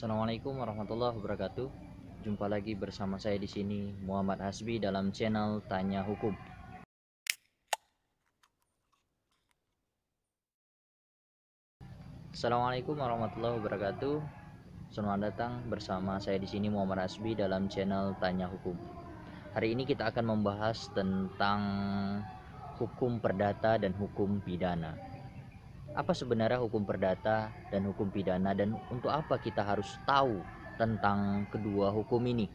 Assalamualaikum warahmatullahi wabarakatuh. Jumpa lagi bersama saya di sini Muhammad Hasbi dalam channel Tanya Hukum. Assalamualaikum warahmatullahi wabarakatuh. Selamat datang bersama saya di sini Muhammad Hasbi dalam channel Tanya Hukum. Hari ini kita akan membahas tentang hukum perdata dan hukum pidana. Apa sebenarnya hukum perdata dan hukum pidana, dan untuk apa kita harus tahu tentang kedua hukum ini?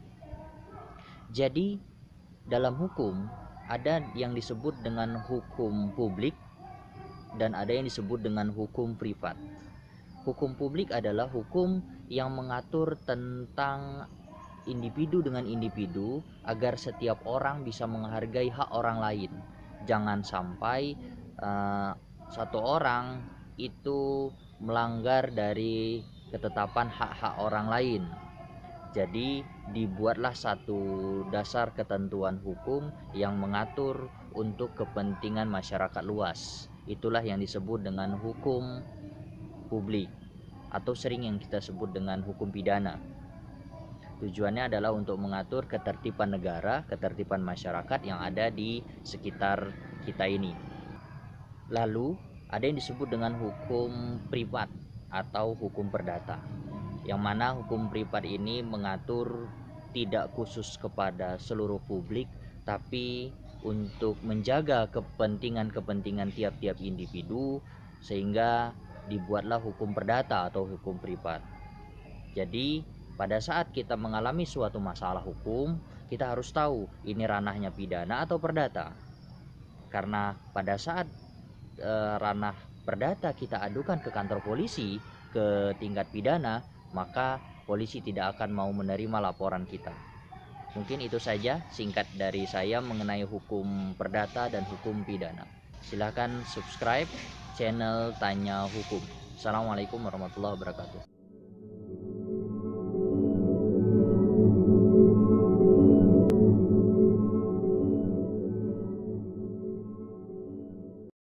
Jadi dalam hukum ada yang disebut dengan hukum publik dan ada yang disebut dengan hukum privat. Hukum publik adalah hukum yang mengatur tentang individu dengan individu agar setiap orang bisa menghargai hak orang lain. Jangan sampai satu orang itu melanggar dari ketetapan hak-hak orang lain. Jadi dibuatlah satu dasar ketentuan hukum yang mengatur untuk kepentingan masyarakat luas. Itulah yang disebut dengan hukum publik atau sering yang kita sebut dengan hukum pidana. Tujuannya adalah untuk mengatur ketertiban negara, ketertiban masyarakat yang ada di sekitar kita ini. Lalu ada yang disebut dengan hukum privat atau hukum perdata, yang mana hukum privat ini mengatur tidak khusus kepada seluruh publik, tapi untuk menjaga kepentingan-kepentingan tiap-tiap individu, sehingga dibuatlah hukum perdata atau hukum privat. Jadi pada saat kita mengalami suatu masalah hukum, kita harus tahu ini ranahnya pidana atau perdata. Karena pada saat ranah perdata kita adukan ke kantor polisi, ke tingkat pidana, maka polisi tidak akan mau menerima laporan kita. Mungkin itu saja singkat dari saya mengenai hukum perdata dan hukum pidana. Silahkan subscribe channel Tanya Hukum. Assalamualaikum warahmatullahi wabarakatuh.